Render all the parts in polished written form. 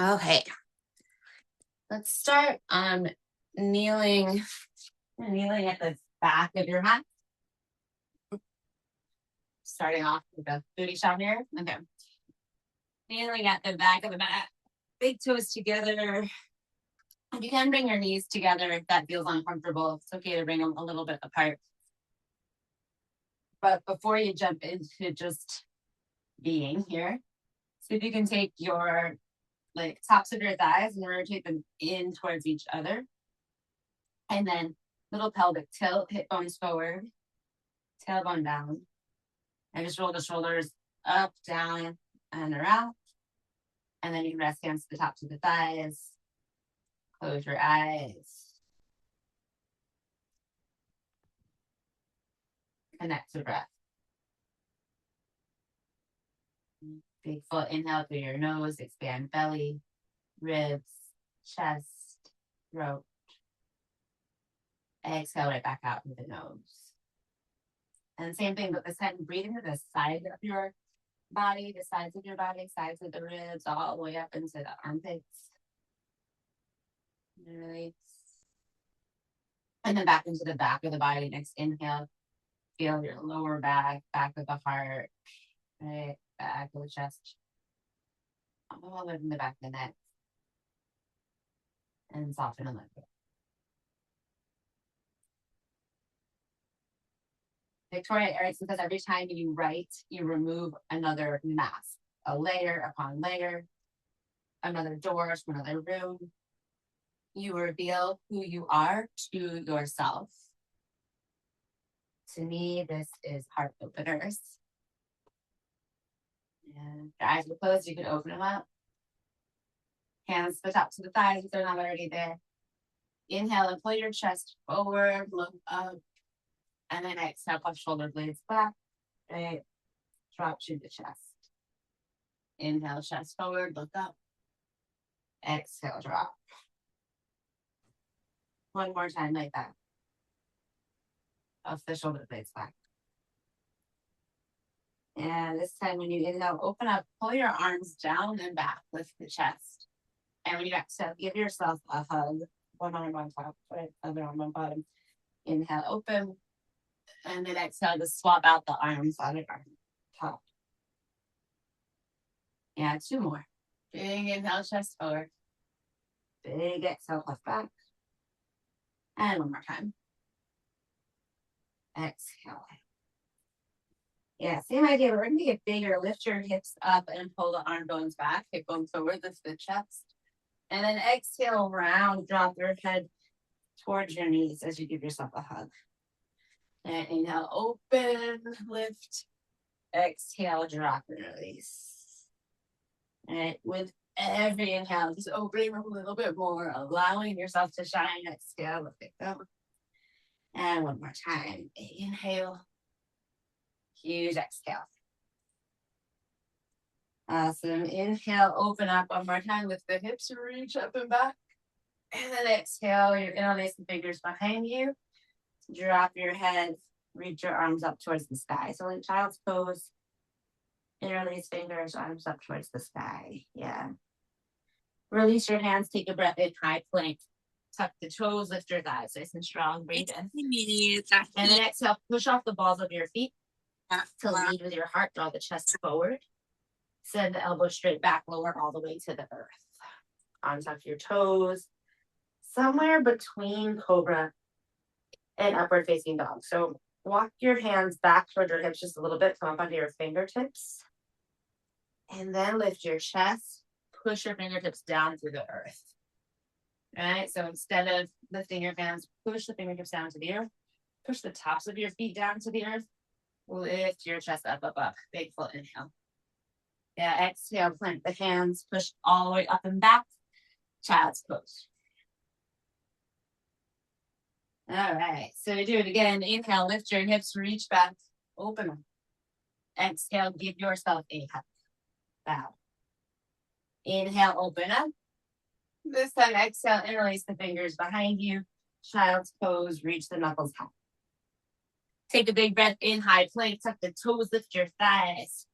Okay, let's start kneeling, kneeling at the back of your mat. Starting off with the booty shot here. Okay. Kneeling at the back of the mat. Big toes together. You can bring your knees together if that feels uncomfortable. It's okay to bring them a little bit apart. But before you jump into just being here, see if you can take your tops of your thighs and rotate them in towards each other. And then little pelvic tilt, hip bones forward, tailbone down. And just roll the shoulders up, down, and around. And then you can rest hands to the tops of the thighs. Close your eyes. Connect to breath. Big full inhale through your nose, expand belly, ribs, chest, throat. Exhale right back out through the nose. And same thing, but this time breathe into the side of your body, the sides of your body, sides of the ribs, all the way up into the armpits. Release. And then back into the back of the body. Next inhale, feel your lower back, back of the heart, right, back of the chest, all the way from the back of the neck. And soften and let go. Victoria Erickson says every time you write, you remove another mask, a layer upon layer, another door to another room. You reveal who you are to yourself. To me, this is heart openers. And your eyes are closed, you can open them up. Hands to the tops of the thighs if they're not already there. Inhale and pull your chest forward, look up. And then exhale, push shoulder blades back. Right. Drop to the chest. Inhale, chest forward, look up. Exhale, drop. One more time like that. Push the shoulder blades back. And this time when you inhale, open up, pull your arms down and back, lift the chest. And when you exhale, give yourself a hug. One arm on top, right? Other arm on bottom. Inhale, open. And then exhale to swap out the arms on your arm top. Yeah, two more. Big inhale, chest forward. Big exhale, left back. And one more time. Exhale. Yeah, same idea. We're going to get bigger. Lift your hips up and pull the arm bones back. Hip bones forward, lift the chest. And then exhale, round, drop your head towards your knees as you give yourself a hug. And inhale, open, lift. Exhale, drop and release. All right, with every inhale, just opening a little bit more, allowing yourself to shine. Exhale, let it go. And one more time. Inhale. Huge exhale. Awesome. Inhale, open up one more time with the hips, reach up and back. And then exhale, you're going to place the fingers behind you. Drop your head, reach your arms up towards the sky. So in child's pose, interlace fingers, arms up towards the sky. Yeah. Release your hands, take a breath in, high plank. Tuck the toes, lift your thighs, nice and strong, breathe in. And then exhale, push off the balls of your feet. To lead with your heart, draw the chest forward. Send the elbows straight back, lower all the way to the earth. Arms off your toes. Somewhere between cobra and upward facing dog. So walk your hands back towards your hips just a little bit. Come up onto your fingertips. And then lift your chest. Push your fingertips down through the earth. All right, so instead of lifting your hands, push the fingertips down to the earth. Push the tops of your feet down to the earth. Lift your chest up, up, up. Big full inhale. Yeah, exhale, plant the hands, push all the way up and back. Child's pose. All right, so do it again. Inhale, lift your hips, reach back, open them. Exhale, give yourself a hug. Bow. Inhale, open up. This time, exhale, interlace the fingers behind you. Child's pose, reach the knuckles high. Take a big breath in, high plank, tuck the toes, lift your thighs.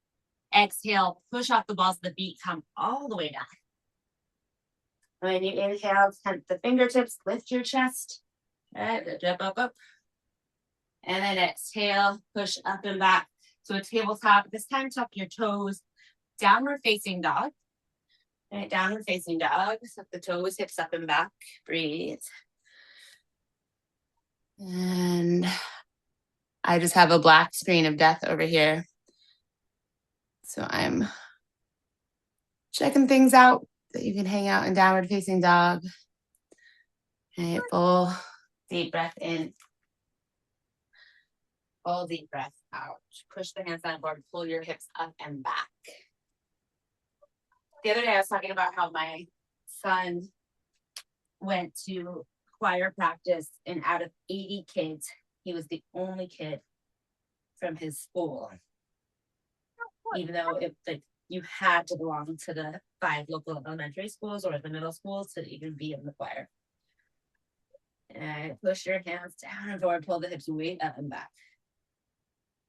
Exhale, push off the balls of the feet, come all the way down. When you inhale, temp the fingertips, lift your chest. Right, jump up. And then exhale, push up and back to a tabletop. This time, tuck your toes, downward facing dog. Right, downward facing dog. Tuck the toes, hips up and back. Breathe. And I just have a black screen of death over here. So I'm checking things out that you can hang out in downward facing dog. Okay, full deep breath in. Full deep breath out. Push the hands down forward, pull your hips up and back. The other day I was talking about how my son went to choir practice, and out of 80 kids, he was the only kid from his school. Even though you had to belong to the 5 local elementary schools or the middle schools to even be in the choir. And push your hands down and forward, pull the hips way up and back.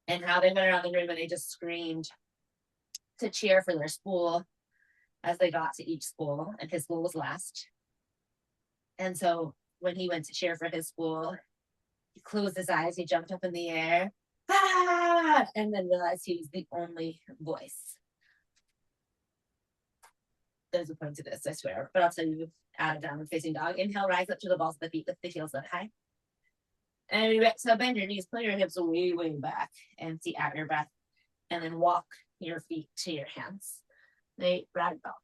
And how they went around the room and they just screamed to cheer for their school as they got to each school, and his school was last. And so when he went to cheer for his school, he closed his eyes, he jumped up in the air, and then realized he was the only voice. There's a point to this, I swear, but I'll tell you out of downward facing dog. Inhale, rise up to the balls of the feet, lift the heels up high. And you exhale, bend your knees, pull your hips way, way back, empty out your breath, and then walk your feet to your hands. Right, ragdoll.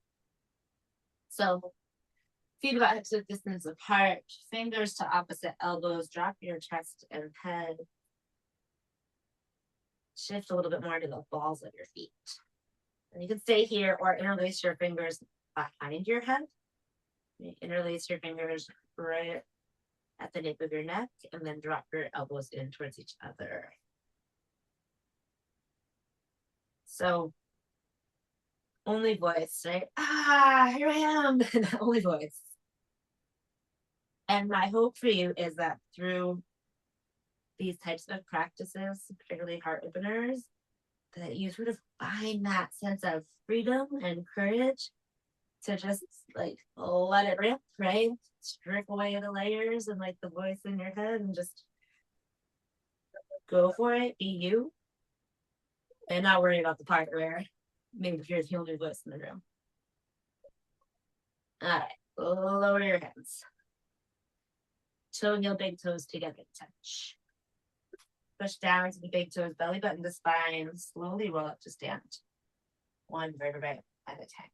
So feet about hips width distance apart, fingers to opposite elbows, drop your chest and head. Shift a little bit more to the balls of your feet. And you can stay here or interlace your fingers behind your head. Interlace your fingers right at the nape of your neck, and then drop your elbows in towards each other. So, only voice, right? Here I am, only voice. And my hope for you is that through these types of practices, particularly heart openers, that you sort of find that sense of freedom and courage to just like let it rip, right? Strip away the layers and like the voice in your head and just go for it, be you, and not worry about the part where maybe you're the only voice in the room. All right, lower your hands. Toe heel, big toes together, touch. Push down to the big toes, belly button to spine, slowly roll up to stand. One vertebrae at a time.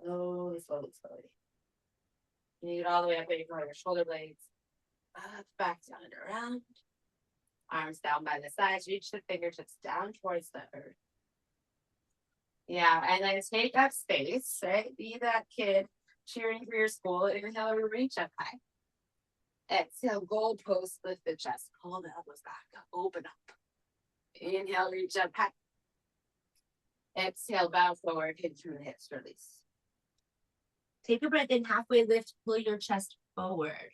Slowly, slowly, slowly. You get all the way up where you go your shoulder blades. Up, back, down, and around. Arms down by the sides. Reach the fingertips down towards the earth. Yeah, and then take up space, right? Be that kid cheering for your school. Inhale, reach up high. Exhale, goalpost, lift the chest. Pull the elbows back. Open up. Inhale, reach up high. Exhale, bow forward, hit through the hips, release. Take a breath in, halfway lift, pull your chest forward.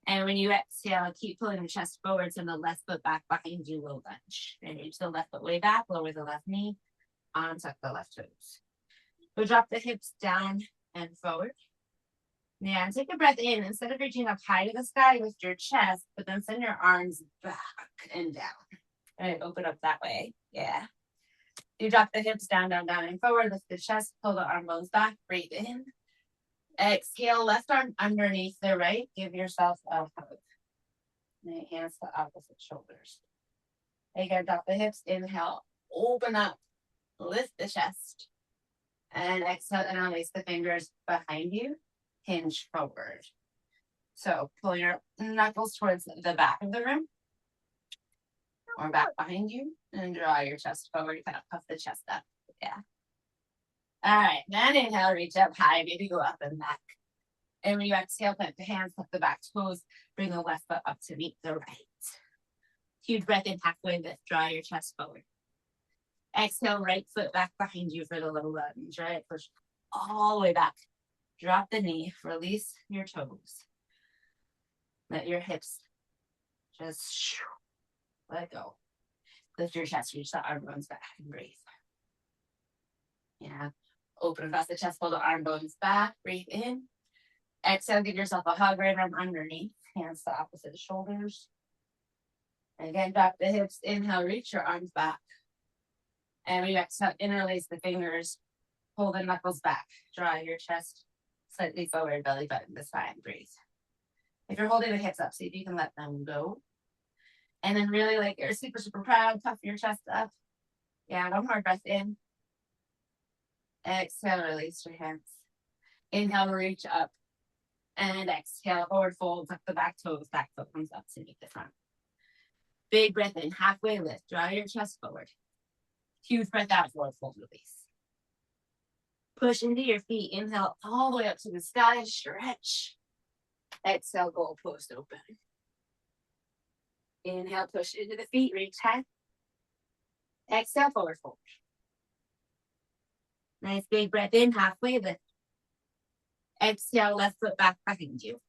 And when you exhale, keep pulling your chest forward, send the left foot back behind you, low lunge. And reach the left foot way back, lower the left knee, untuck the left toes. Go drop the hips down and forward. Yeah, and take a breath in. Instead of reaching up high to the sky, lift your chest, but then send your arms back and down. All right, open up that way. Yeah. You drop the hips down, down, down, and forward. Lift the chest, pull the arm bones back. Breathe in. Exhale, left arm underneath the right. Give yourself a hug. And hands to opposite shoulders. Again, drop the hips. Inhale, open up. Lift the chest. And exhale, and release the fingers behind you. Hinge forward. So pull your knuckles towards the back of the room or back behind you and draw your chest forward. Kind of puff the chest up. Yeah. All right. Then inhale, reach up high. Maybe go up and back. And when you exhale, plant the hands, put the back toes. Bring the left foot up to meet the right. Huge breath in, halfway lift. Draw your chest forward. Exhale, right foot back behind you for the low lunge. Right. Push all the way back. Drop the knee, release your toes. Let your hips just let go. Lift your chest, reach the arm bones back and breathe. Yeah. open across the chest, pull the arm bones back, breathe in. Exhale, give yourself a hug right arm underneath, hands to opposite shoulders. And again, drop the hips, inhale, reach your arms back. And we exhale, interlace the fingers, pull the knuckles back, draw your chest slightly forward, belly button to spine, breathe. If you're holding the hips up, see if you can let them go. And then really like you're super, super proud, puff your chest up. Yeah, one more breath in. Exhale, release your hands. Inhale, reach up. And exhale, forward fold, tuck the back toes, back foot comes up to meet the front. Big breath in, halfway lift, draw your chest forward. Huge breath out, forward fold, release. Push into your feet, inhale all the way up to the sky, stretch. Exhale, goal post open. Inhale, push into the feet, reach high. Exhale, forward fold. Nice big breath in, halfway lift. Exhale, left foot back behind you.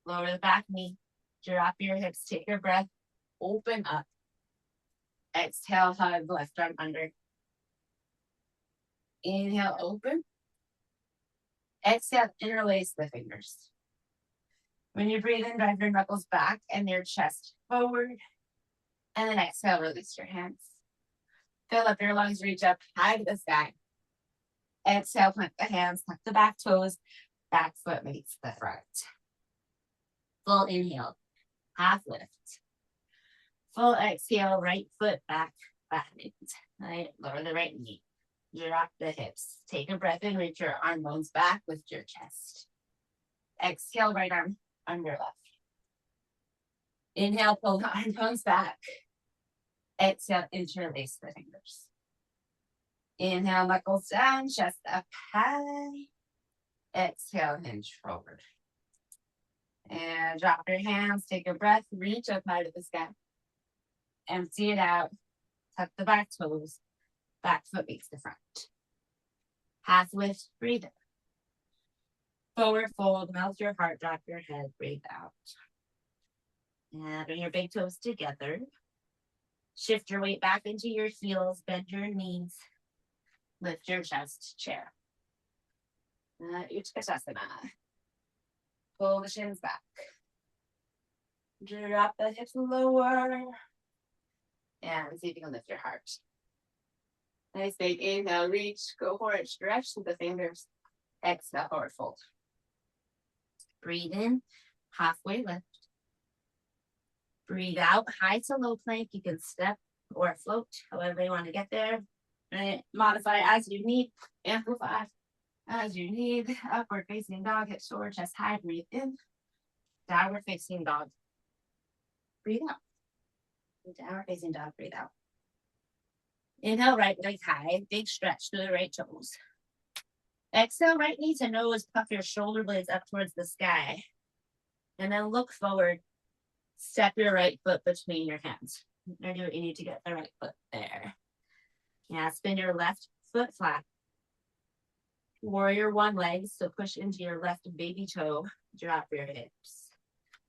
Lower the back knee, drop your hips, take your breath, open up. Exhale, hug left arm under. Inhale, open. Exhale, interlace the fingers. When you breathe in, drive your knuckles back and your chest forward. And then exhale, release your hands. Fill up your lungs, reach up high to the sky. Exhale, plant the hands, tuck the back toes, back foot meets the front. Full inhale, half lift. Full exhale, right foot back behind. Right, lower the right knee. Drop the hips. Take a breath in, reach your arm bones back, lift your chest. Exhale, right arm under left. Inhale, pull the arm bones back. Exhale, interlace the fingers. Inhale, knuckles down, chest up high. Exhale, hinge forward. And drop your hands, take a breath, reach up high to the sky. Empty it out, tuck the back toes, back foot meets the front. Half lift, breathe in. Forward fold, melt your heart, drop your head, breathe out. And bring your big toes together. Shift your weight back into your heels, bend your knees, lift your chest, chair. Utkatasana. Pull the shins back. Drop the hips lower. And see if you can lift your heart. Nice big inhale, reach, go for it, stretch the fingers. Exhale, forward fold. Breathe in, halfway lift. Breathe out, high to low plank. You can step or float, however you want to get there. And modify as you need, amplify as you need. Upward facing dog, hips forward, chest high, breathe in. Downward facing dog. Breathe out. Downward facing dog, breathe out. Inhale, right leg high, big stretch through the right toes. Exhale, right knee to nose, puff your shoulder blades up towards the sky. And then look forward, step your right foot between your hands. You're doing what you need to get the right foot there. Yeah, spin your left foot flat. Warrior one leg, so push into your left baby toe, drop your hips.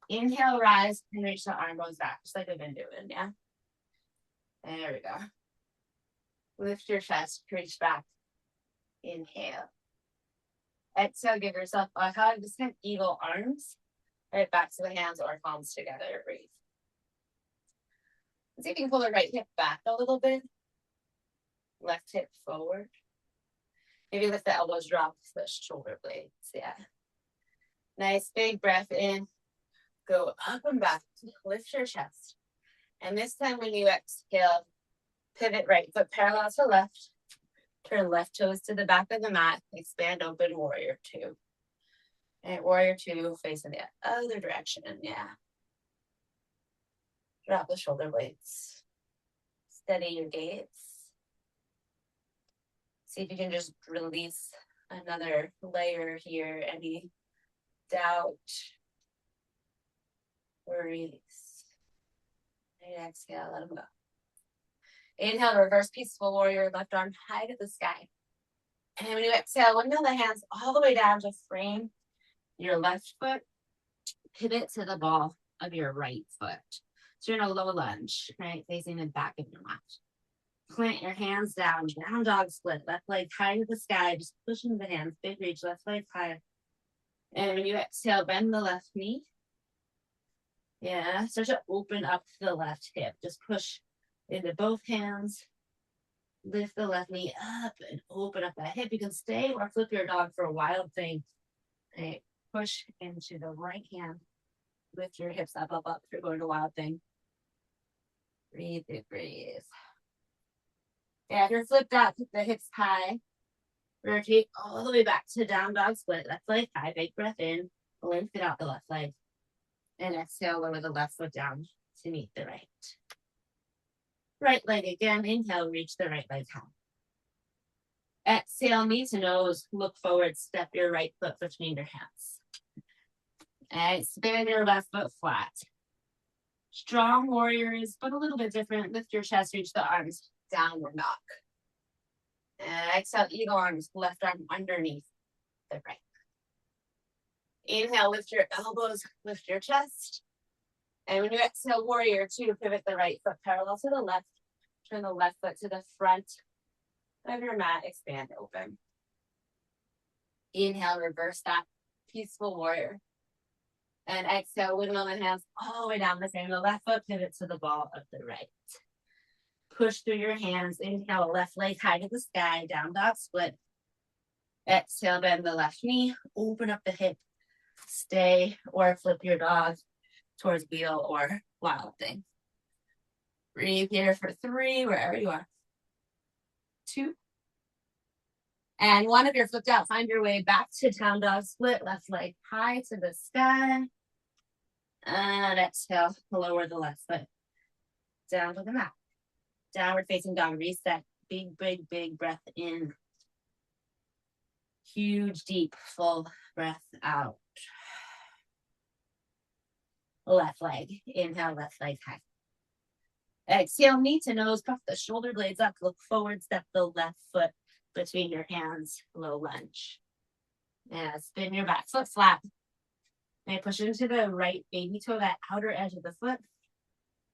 Inhale, rise, and reach the arm bones back, just like we've been doing, yeah? There we go. Lift your chest, reach back. Inhale. Exhale, give yourself a hug, just kind of eagle arms. Right back to the hands or palms together, breathe. See if you can pull the right hip back a little bit. Left hip forward. Maybe lift the elbows, drop the shoulder blades, yeah. Nice big breath in. Go up and back, lift your chest. And this time when you exhale, pivot right foot parallel to left. Turn left toes to the back of the mat. Expand open, warrior two. And warrior two facing the other direction, yeah. Drop the shoulder blades. Steady your gaze. See if you can just release another layer here. Any doubt, worries. And exhale, let them go. Inhale, reverse peaceful warrior, left arm high to the sky. And when you exhale, windmill the hands all the way down to frame your left foot. Pivot to the ball of your right foot. So you're in a low lunge, right? Facing the back of your mat. Plant your hands down, down dog split, left leg high to the sky, just pushing the hands, big reach, left leg high. And when you exhale, bend the left knee. Yeah, start to open up the left hip. Just push into both hands. Lift the left knee up and open up that hip. You can stay or flip your dog for a wild thing. Okay, push into the right hand. Lift your hips up, up, up. If you're going to wild thing. Breathe, breathe. Yeah, if you're flipped out, keep the hips high. Rotate all the way back to down dog split. Left leg high, big breath in. Lengthen out the left leg. And exhale, lower the left foot down to meet the right. Right leg again. Inhale, reach the right leg high. Exhale, knee to nose. Look forward, step your right foot between your hands. And spin your left foot flat. Strong warriors, but a little bit different. Lift your chest, reach the arms, downward dog. And exhale, eagle arms, left arm underneath the right. Inhale, lift your elbows, lift your chest. And when you exhale, warrior two, pivot the right foot parallel to the left. Turn the left foot to the front of your mat, expand open. Inhale, reverse that, peaceful warrior. And exhale, wiggle the hands all the way down the frame of the left foot, pivot to the ball of the right. Push through your hands. Inhale, left leg high to the sky, down dog split. Exhale, bend the left knee, open up the hip, stay or flip your dog towards wheel or wild thing. Breathe here for 3, wherever you are. 2. And 1, if you're flipped out, find your way back to down dog split, left leg high to the sky. And exhale, lower the left foot down to the mat. Downward facing dog, reset. Big, big, big breath in. Huge, deep, full breath out. Left leg, inhale, left leg high. Exhale, knee to nose, puff the shoulder blades up, look forward, step the left foot between your hands, low lunge. And spin your back foot flat. And push into the right baby toe, that outer edge of the foot.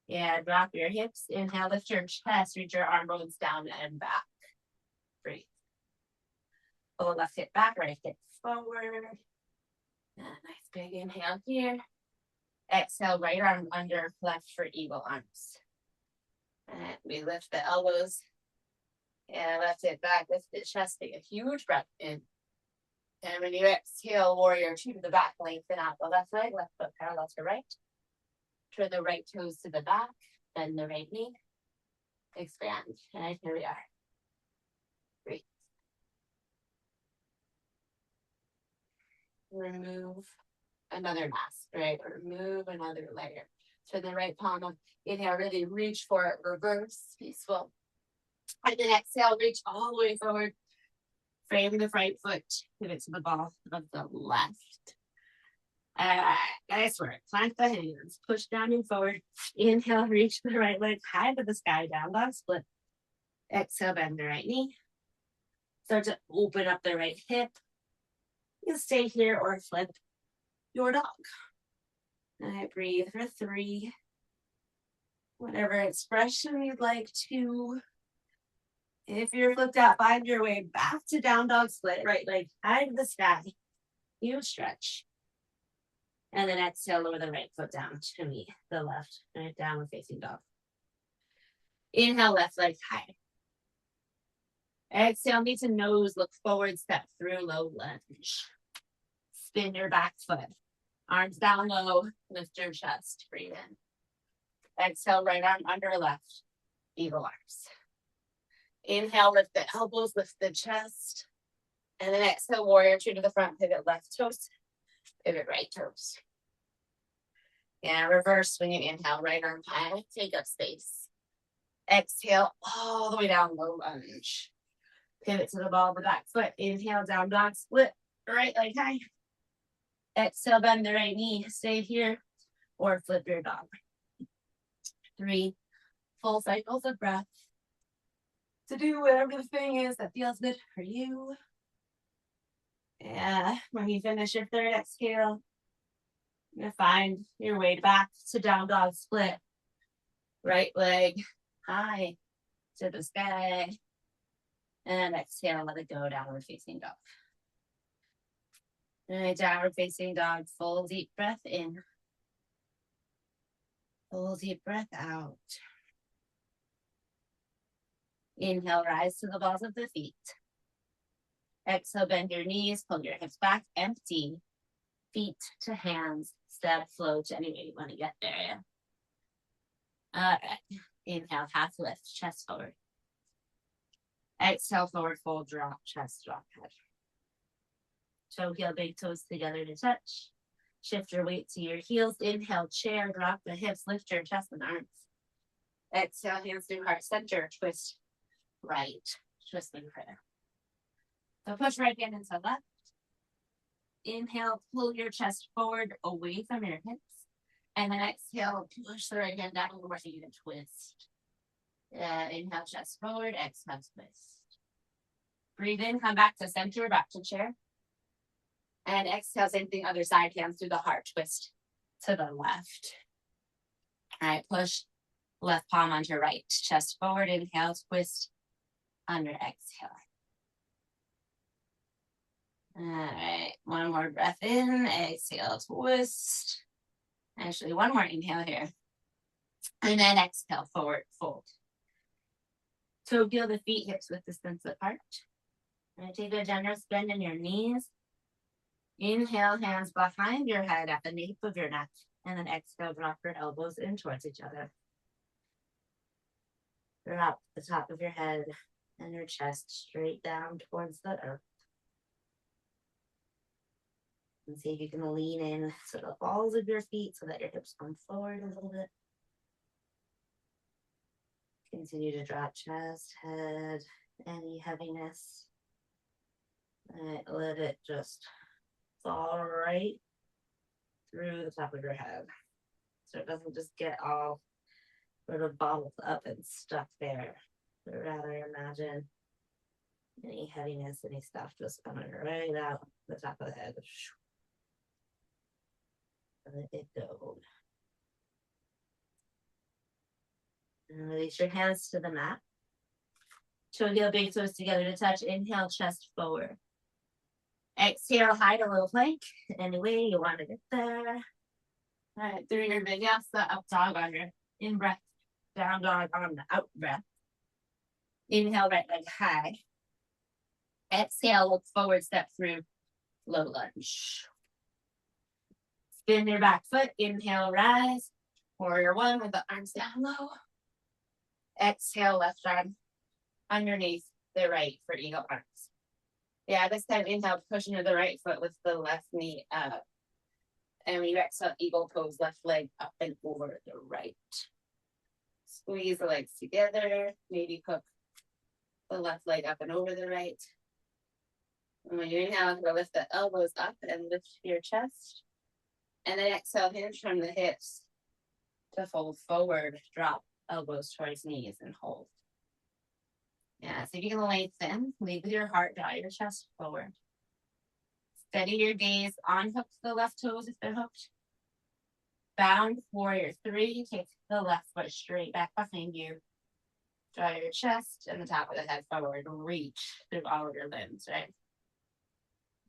Yeah, drop your hips. Inhale, lift your chest, reach your arm bones down and back. Breathe. Pull left hip back, right hip forward. And nice big inhale here. Exhale, right arm under, left for eagle arms. And we lift the elbows. And left hip back, lift the chest, take a huge breath in. And when you exhale, warrior two to the back, lengthen out the left leg, left foot parallel to right. Turn the right toes to the back, bend the right knee. Expand. And here we are. Breathe. Remove another mask, right? Or remove another layer. Turn the right palm up. Inhale, really reach for it. Reverse, peaceful. And then exhale, reach all the way forward. Frame the right foot. Pivot to the ball of the left. Nice work. Plant the hands. Push down and forward. Inhale, reach the right leg high to the sky. Down dog split. Exhale, bend the right knee. Start to open up the right hip. You can stay here or flip your dog. And breathe for 3. Whatever expression you'd like to. If you're flipped out, find your way back to down dog split. Right leg high to the sky. Huge stretch. And then exhale, lower the right foot down to meet the left. Right, downward facing dog. Inhale, left leg high. Exhale, knee to nose, look forward, step through, low lunge. Spin your back foot. Arms down low, lift your chest, breathe in. Exhale, right arm under left, eagle arms. Inhale, lift the elbows, lift the chest. And then exhale, warrior two to the front, pivot left toes, pivot right toes. And reverse when you inhale, right arm high, take up space. Exhale, all the way down, low lunge. Pivot to the ball of the back foot. Inhale, down dog split, right leg high. Exhale, bend the right knee, stay here, or flip your dog. 3 full cycles of breath. To do whatever the thing is that feels good for you. Yeah, when you finish your third exhale, you're gonna find your way back to down dog split. Right leg high. to the sky. And exhale, let it go, downward facing dog. All right, downward facing dog, full deep breath in. Full deep breath out. Inhale, rise to the balls of the feet. Exhale, bend your knees, pull your hips back, empty. Feet to hands, step, float any way you want to get there. All right, inhale, half lift, chest forward. Exhale, forward fold, drop, chest, drop, head. Toe heel, big toes together to touch. Shift your weight to your heels. Inhale, chair, drop the hips, lift your chest and arms. Exhale, hands through heart center, twist right, twisting prayer. So push right hand into left. Inhale, pull your chest forward away from your hips. And then exhale, push the right hand down over so you can twist. Inhale, chest forward, exhale, twist. Breathe in, come back to center, back to chair. And exhale, same thing, other side, hands through the heart, twist to the left. All right, push left palm onto right, chest forward, inhale, twist, under, exhale. All right, one more breath in, exhale, twist. Actually, one more inhale here. And then exhale, forward, fold. So feel the feet, hips width distance apart. And take a generous bend in your knees. Inhale, hands behind your head at the nape of your neck. And then exhale, drop your elbows in towards each other. Drop the top of your head and your chest straight down towards the earth. And see if you can lean in to the balls of your feet so that your hips come forward a little bit. Continue to drop chest, head, any heaviness. And let it just fall right through the top of your head. So it doesn't just get all sort of bottled up and stuck there. But rather imagine any heaviness, any stuff just coming right out the top of the head. Let it go. And release your hands to the mat. Toe heel, big toes together to touch. Inhale, chest forward. Exhale, hide a little plank. Any way you want to get there. All right, through your Vinyasa, up dog on your in breath. Down dog on the out breath. Inhale, right leg high. Exhale, look forward, step through, low lunge. Spin your back foot. Inhale, rise. Warrior one with the arms down low. Exhale, left arm underneath the right for eagle arms. Yeah, this time inhale, push into the right foot with the left knee up. And when you exhale, eagle pose, left leg up and over the right. Squeeze the legs together. Maybe hook the left leg up and over the right. And when you inhale, you'll lift the elbows up and lift your chest. And then exhale, hinge from the hips to fold forward, drop elbows towards knees and hold. Yeah, so if you can lengthen, lead with your heart, draw your chest forward. Steady your gaze, unhook the left toes if they're hooked. Bound warrior three, take the left foot straight back behind you. Draw your chest and the top of the head forward, reach through all of your limbs, right?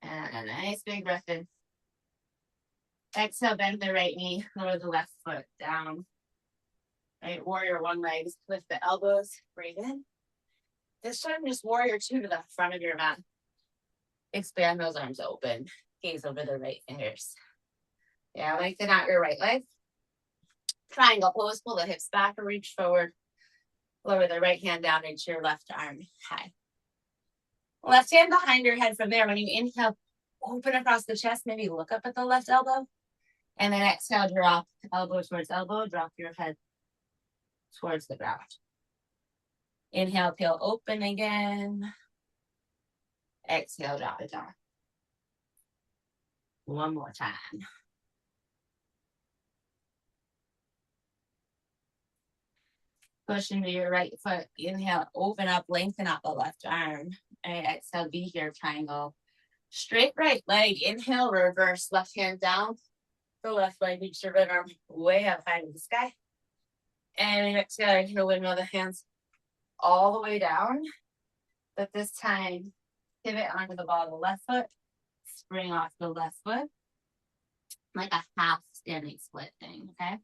And a nice big breath in. Exhale, bend the right knee, lower the left foot down. Right, warrior one legs, lift the elbows, breathe in. This time, just warrior two to the front of your mat. Expand those arms open, gaze over the right fingers. Yeah, lengthen out your right leg. Triangle pose, pull the hips back or reach forward. Lower the right hand down, reach your left arm high. Left hand behind your head from there. When you inhale, open across the chest, maybe look up at the left elbow. And then exhale, drop elbow towards elbow, drop your head towards the ground. Inhale, peel open again. Exhale, drop it down. One more time. Push into your right foot. Inhale, open up, lengthen up the left arm. And exhale, be here, triangle. Straight right leg. Inhale, reverse, left hand down. The left leg, reach your right arm way up high in the sky. And exhale, you can windmill the hands all the way down, but this time pivot onto the ball of the left foot, spring off the left foot, like a half standing split thing, okay?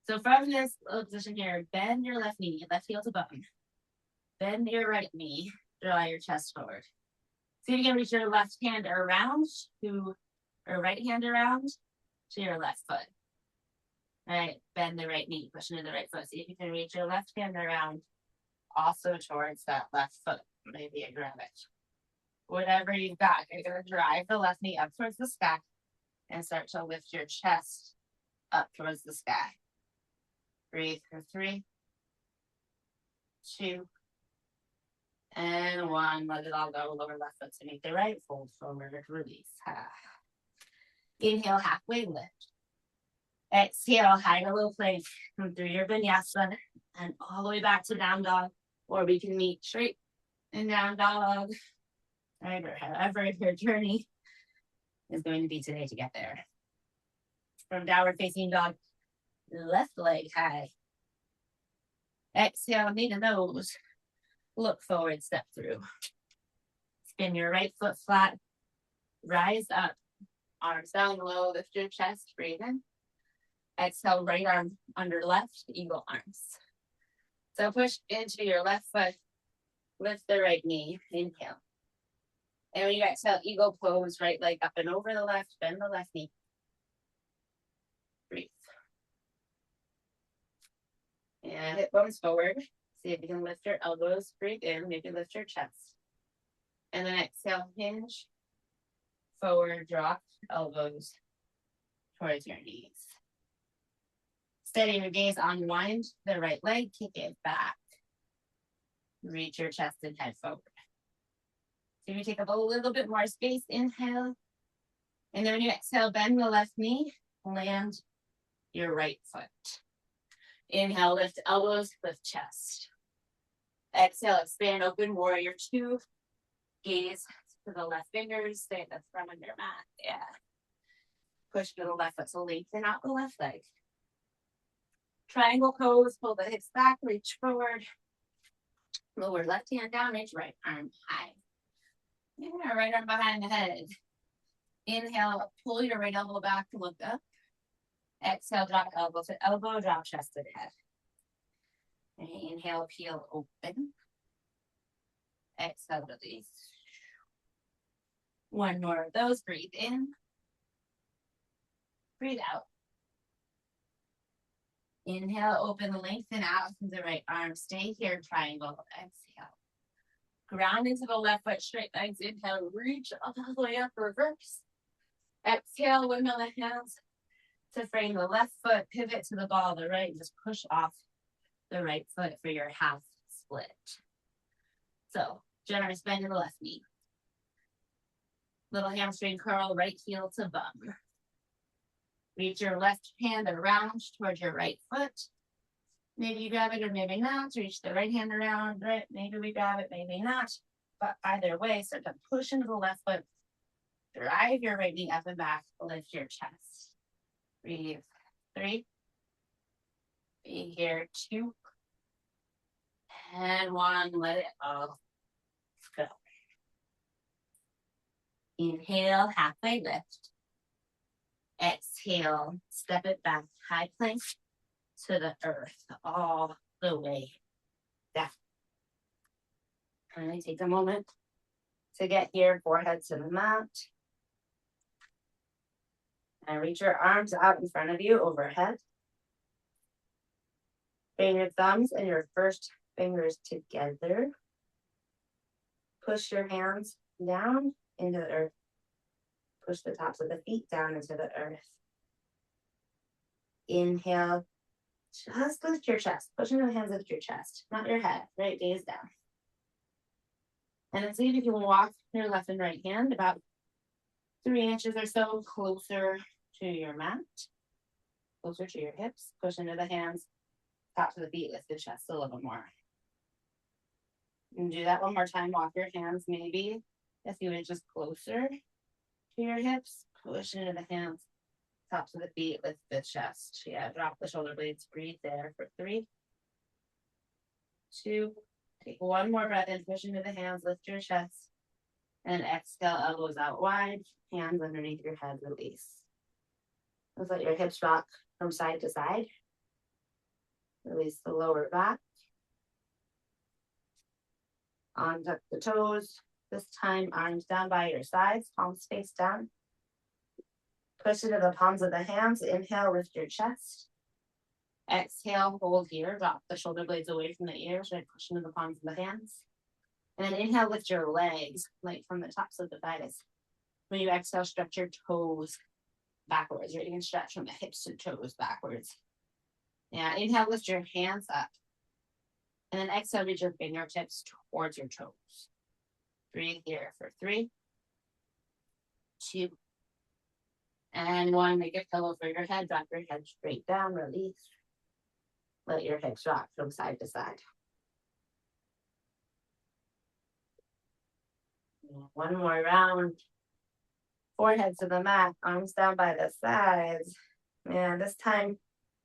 So from this position here, bend your left knee, left heel to bone. Bend your right knee, draw your chest forward. See if you can reach your left hand around to, or right hand around to your left foot. All right, bend the right knee, push into the right foot. See if you can reach your left hand around also towards that left foot. Maybe you grab it. Whatever you've got, you're gonna drive the left knee up towards the sky and start to lift your chest up towards the sky. Breathe for 3, 2, and 1. Let it all go. Lower left foot to meet the right. Fold forward, release. Inhale, halfway lift. Exhale, high to low plank. Come through your vinyasa and all the way back to down dog. Or we can meet straight and down dog. Right, or however your journey is going to be today to get there. From downward facing dog, left leg high. Exhale, knee to nose. Look forward, step through. Spin your right foot flat. Rise up. Arms down low, lift your chest, breathe in. Exhale, right arm under left, eagle arms. So push into your left foot. Lift the right knee. Inhale. And when you exhale, eagle pose, right leg up and over the left, bend the left knee. Breathe. And hip bones forward. See if you can lift your elbows, breathe in, maybe lift your chest. And then exhale, hinge, forward, drop, elbows towards your knees. Steady your gaze, unwind the right leg, kick it back. Reach your chest and head forward. So you take up a little bit more space, inhale. And then when you exhale, bend the left knee, land your right foot. Inhale, lift elbows, lift chest. Exhale, expand, open, warrior 2. Gaze to the left fingers, stay at the front of your mat. Yeah. Push to the left foot, so lengthen out the left leg. Triangle pose, pull the hips back, reach forward. Lower left hand down, reach right arm high. Yeah, right arm behind the head. Inhale, pull your right elbow back to look up. Exhale, drop elbow to elbow, drop chest to head. Inhale, peel open. Exhale, release. One more of those, breathe in. Breathe out. Inhale, open, lengthen out through the right arm. Stay here, triangle. Exhale. Ground into the left foot, straight legs. Inhale, reach all the way up, reverse. Exhale, windmill the hands to frame the left foot, pivot to the ball of the right, and just push off the right foot for your half split. So, generous bend in the left knee. Little hamstring curl, right heel to bum. Reach your left hand around towards your right foot. Maybe you grab it or maybe not. Reach the right hand around, right? Maybe we grab it, maybe not. But either way, start to push into the left foot. Drive your right knee up and back. Lift your chest. Breathe. 3. Be here. 2. And 1. Let it all go. Inhale, halfway lift. Exhale, step it back. High plank to the earth, all the way down. And take a moment to get here, forehead to the mat. And reach your arms out in front of you, overhead. Bring your thumbs and your first fingers together. Push your hands down into the earth. Push the tops of the feet down into the earth. Inhale. Just lift your chest. Push into the hands, lift your chest, not your head. Right gaze down. And then see if you can walk your left and right hand about 3 inches or so closer to your mat. Closer to your hips. Push into the hands, tops of the feet, lift the chest a little more. And do that one more time. Walk your hands maybe a few inches closer to your hips. Push into the hands, tops of the feet, lift the chest. Yeah, drop the shoulder blades. Breathe there for 3, 2, Take one more breath in, push into the hands, lift your chest. And exhale, elbows out wide, hands underneath your head, release. Let's let your hips rock from side to side. Release the lower back. Untuck the toes. This time, arms down by your sides, palms face down. Push into the palms of the hands. Inhale, lift your chest. Exhale, hold here. Drop the shoulder blades away from the ears. Right, push into the palms of the hands. And then inhale, lift your legs, like from the tops of the thighs. When you exhale, stretch your toes backwards. Right, you can stretch from the hips to toes backwards. Yeah, inhale, lift your hands up. And then exhale, reach your fingertips towards your toes. Breathe here for 3, 2, and 1. Make a pillow for your head. Drop your head straight down. Release. Let your hips rock from side to side. One more round. Forehead to the mat. Arms down by the sides. And this time,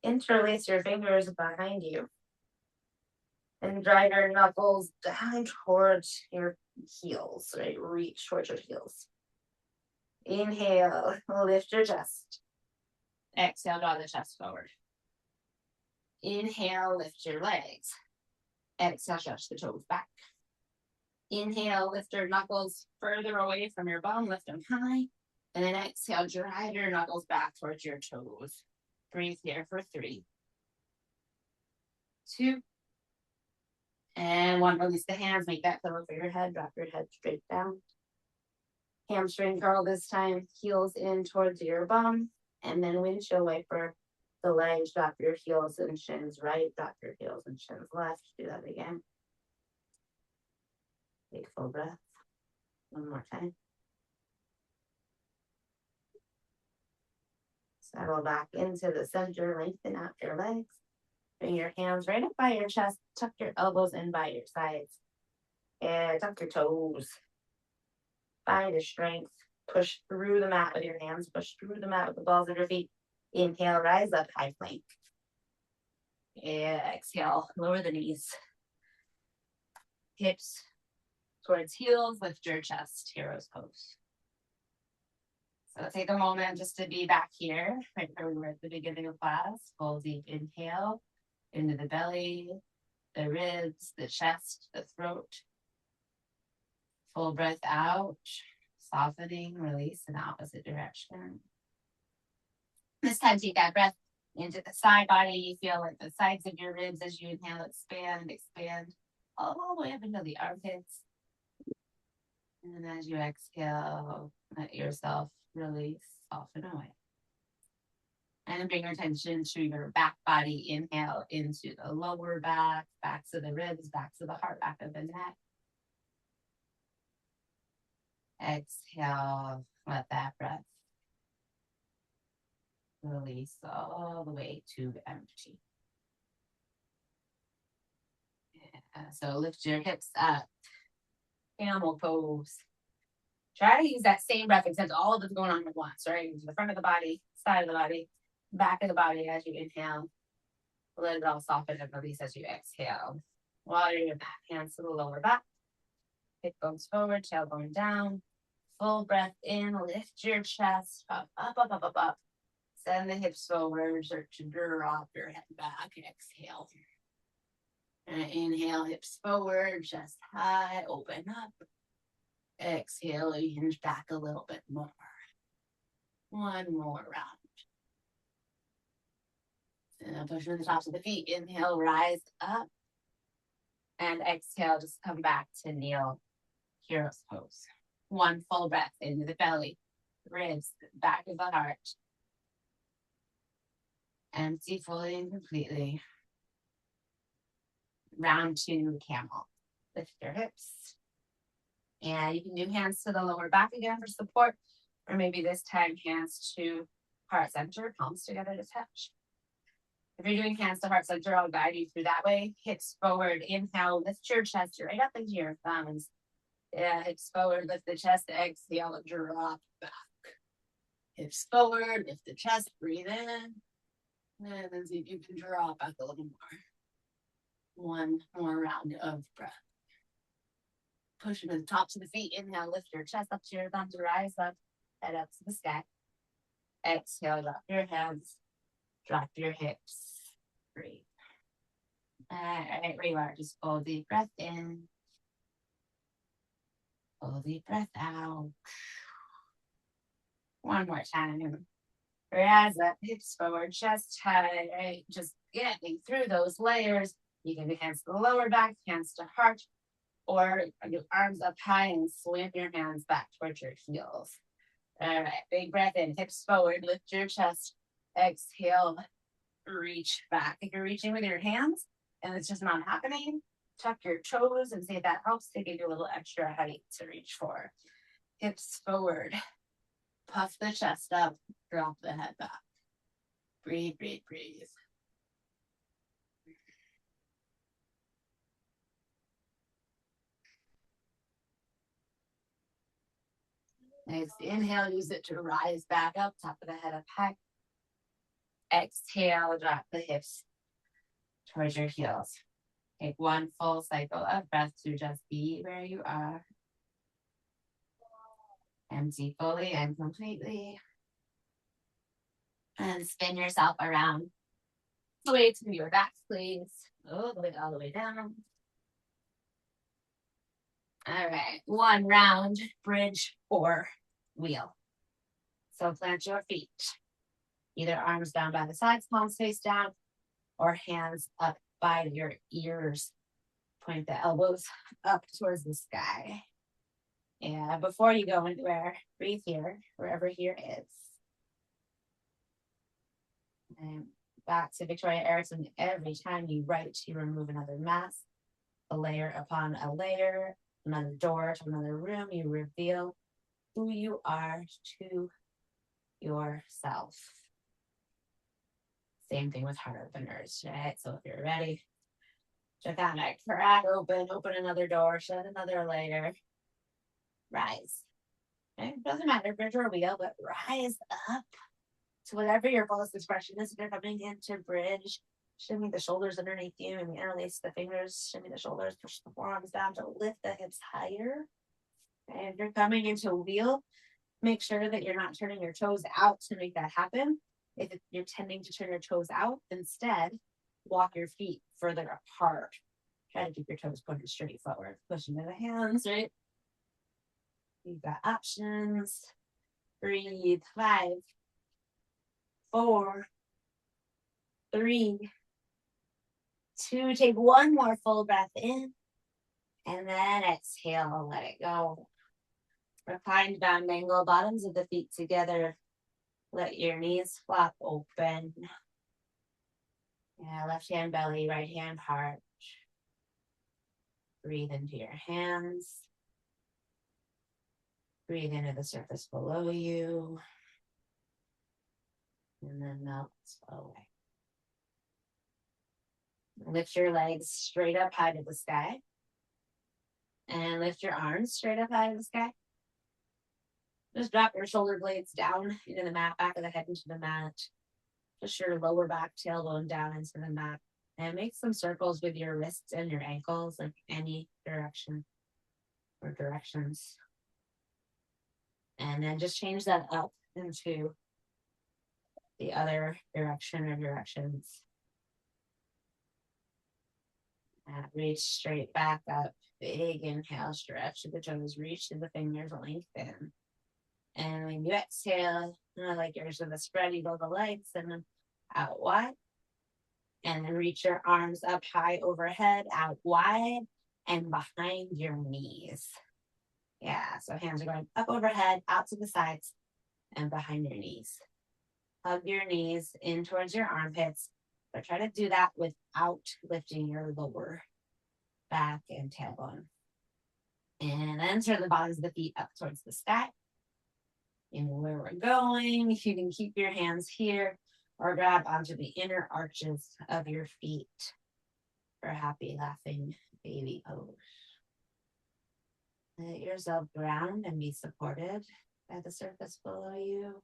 interlace your fingers behind you. And drive your knuckles down towards your heels, right? Reach towards your heels. Inhale, lift your chest. Exhale, draw the chest forward. Inhale, lift your legs. Exhale, stretch the toes back. Inhale, lift your knuckles further away from your bum, lift them high. And then exhale, drive your knuckles back towards your toes. Breathe here for 3, 2, and 1. Release the hands, make that pillow for your head. Drop your head straight down. Hamstring curl this time, heels in towards your bum. And then windshield wiper the legs. Drop your heels and shins right. Drop your heels and shins left. Do that again. Take full breath. One more time. Settle back into the center. Lengthen out your legs. Bring your hands right up by your chest. Tuck your elbows in by your sides. And tuck your toes. Find your strength. Push through the mat with your hands. Push through the mat with the balls of your feet. Inhale, rise up, high plank. Exhale, lower the knees. Hips towards heels. Lift your chest, hero's pose. So take a moment just to be back here, right where we were at the beginning of class. Full deep inhale into the belly, the ribs, the chest, the throat. Full breath out, softening, release in the opposite direction. This time, take that breath into the side body. You feel like the sides of your ribs as you inhale, expand all the way up into the armpits. And as you exhale, let yourself release, soften away. And bring your attention to your back body. Inhale into the lower back, backs of the ribs, backs of the heart, back of the neck. Exhale, let that breath release all the way to empty. Yeah, so lift your hips up. Camel pose. Try to use that same breath except all of it's going on at once, right? The front of the body, side of the body, back of the body as you inhale. Let it all soften and release as you exhale. While you're back, hands to the lower back. Hip bones forward, tailbone down. Full breath in, lift your chest up. Send the hips forward, start to drop your head back. Exhale. And inhale, hips forward, chest high, open up. Exhale, you hinge back a little bit more. One more round. And push to the tops of the feet. Inhale, rise up. And exhale, just come back to kneel, hero's pose. One full breath into the belly, ribs, back of the heart. Empty fully and completely. Round 2, camel. Lift your hips. And you can do hands to the lower back again for support, or maybe this time hands to heart center, palms together to touch. If you're doing hands to heart center, I'll guide you through that way. Hips forward, inhale, lift your chest right up into your thumbs. Yeah, hips forward, lift the chest, exhale, drop back. Hips forward, lift the chest, breathe in. And then see if you can drop back a little more. One more round of breath. Push them to the tops of the feet. Inhale, lift your chest up to your thumbs, rise up, head up to the sky. Exhale, drop your hands, drop your hips. Breathe. All right, where you are, just full deep breath in. Full deep breath out. One more time. Rise up, hips forward, chest high, right? Just getting through those layers. You can do hands to the lower back, hands to heart, or your arms up high and swing your hands back towards your heels. All right, big breath in, hips forward, lift your chest. Exhale, reach back. If you're reaching with your hands and it's just not happening, tuck your toes and see if that helps to give you a little extra height to reach for. Hips forward, puff the chest up, drop the head back. Breathe, breathe, breathe. Next, inhale, use it to rise back up, top of the head up high. Exhale, drop the hips towards your heels. Take one full cycle of breath to just be where you are. Empty fully and completely. And spin yourself around the way to your back, please. All the way down. All right, one round, bridge or wheel. So plant your feet. Either arms down by the sides, palms face down, or hands up by your ears. Point the elbows up towards the sky. And before you go anywhere, breathe here, wherever here is. And back to Victoria Erickson. Every time you write, you remove another mask, a layer upon a layer, another door to another room. You reveal who you are to yourself. Same thing with heart openers, right? So if you're ready, to kind of crack open another door, shut another layer, rise. Okay? Doesn't matter, bridge or wheel, but rise up to whatever your fullest expression is. If you're coming into bridge, shimmy the shoulders underneath you and interlace the fingers, shimmy the shoulders, push the forearms down to lift the hips higher. And if you're coming into wheel, make sure that you're not turning your toes out to make that happen. If you're tending to turn your toes out, instead, walk your feet further apart. Try to keep your toes pointed straight forward. Push into the hands, right? You've got options. Breathe. 5, 4, 3, 2. Take one more full breath in. And then exhale, let it go. Reclined down, angle bottoms of the feet together. Let your knees flop open. Yeah, left hand belly, right hand heart. Breathe into your hands. Breathe into the surface below you. And then melt away. Lift your legs straight up high to the sky. And lift your arms straight up high to the sky. Just drop your shoulder blades down into the mat, back of the head into the mat. Just your lower back, tailbone down into the mat. And make some circles with your wrists and your ankles, like any direction or directions. And then just change that up into the other direction or directions. And reach straight back up. Big inhale, stretch the toes, reach to the fingers, lengthen. And when you exhale, like yours with a spread, you go the legs and then out wide. And then reach your arms up high overhead, out wide, and behind your knees. Yeah, so hands are going up overhead, out to the sides, and behind your knees. Hug your knees in towards your armpits, but try to do that without lifting your lower back and tailbone. And then turn the bottoms of the feet up towards the sky. And where we're going, you can keep your hands here or grab onto the inner arches of your feet for a happy, laughing baby pose. Let yourself ground and be supported by the surface below you.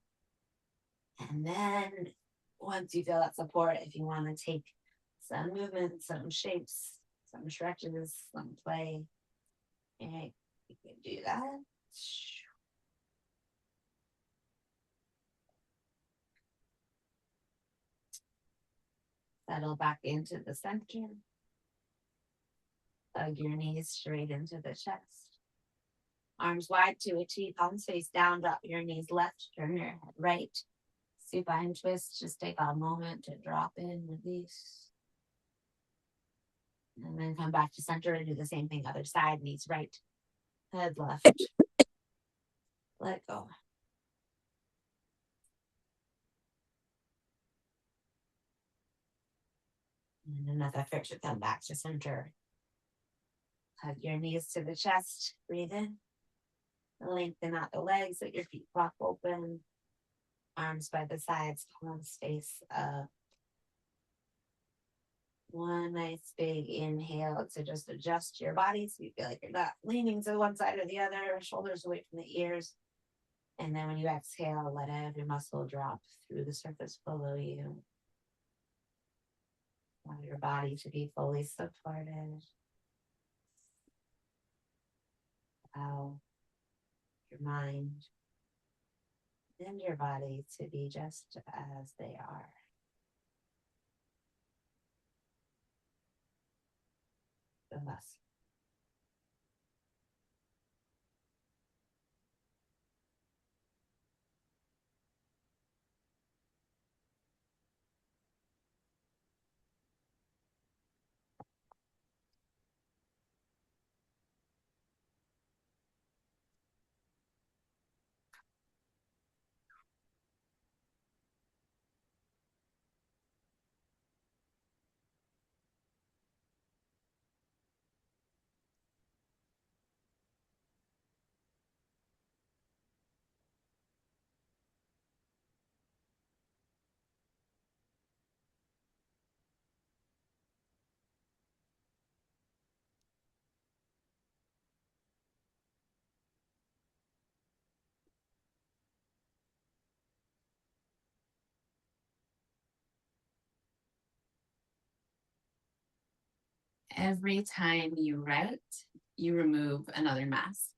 And then once you feel that support, if you want to take some movement, some shapes, some stretches, some play, okay, You can do that. Settle back into the center. Hug your knees straight into the chest. Arms wide to a T, palms face down, drop your knees left, turn your head right. Supine twist, just take a moment to drop in, release. And then come back to center and do the same thing, other side, knees right, head left. Let go. And enough effort to come back to center. Hug your knees to the chest, breathe in. Lengthen out the legs, let your feet flop open. Arms by the sides, palms face up. One nice big inhale to just adjust your body so you feel like you're not leaning to one side or the other, shoulders away from the ears. And then when you exhale, let every muscle drop through the surface below you. Allow your body to be fully supported. Allow your mind and your body to be just as they are. The best. Every time you write, you remove another mask,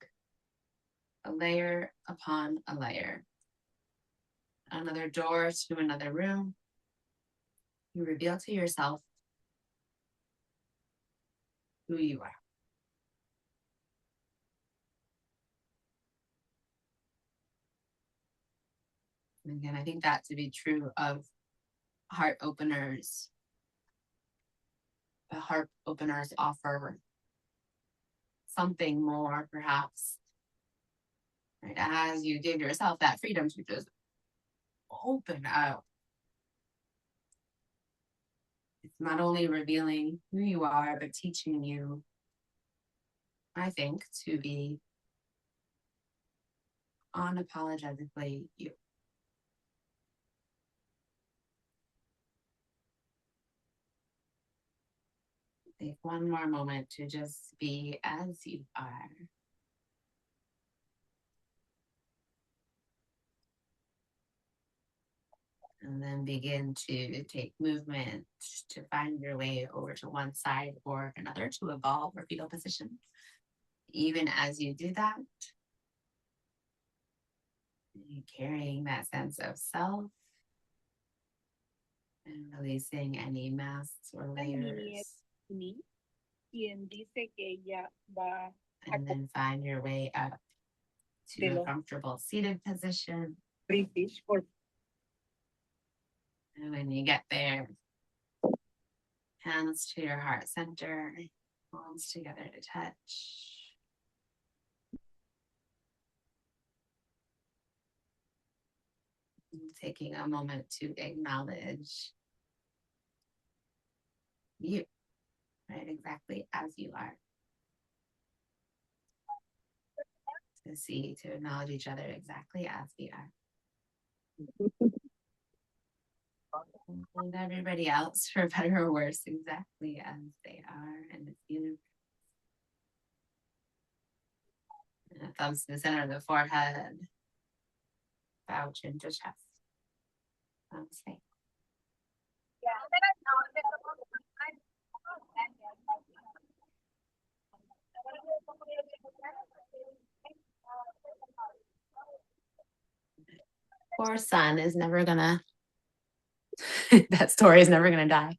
a layer upon a layer, another door to another room. You reveal to yourself who you are. And again, I think that to be true of heart openers. The heart openers offer something more, perhaps, right? As you give yourself that freedom to just open up. It's not only revealing who you are, but teaching you, I think, to be unapologetically you. Take one more moment to just be as you are. And then begin to take movement to find your way over to one side or another to evolve or fetal position. Even as you do that, you're carrying that sense of self and releasing any masks or layers. And then find your way up to a comfortable seated position. And when you get there, hands to your heart center, palms together to touch. And taking a moment to acknowledge you, right? Exactly as you are. To acknowledge each other exactly as we are. And everybody else, for better or worse, exactly as they are in this universe. And thumbs to the center of the forehead, bow chin to chest. Namaste. poor son is never gonna, that story is never gonna die.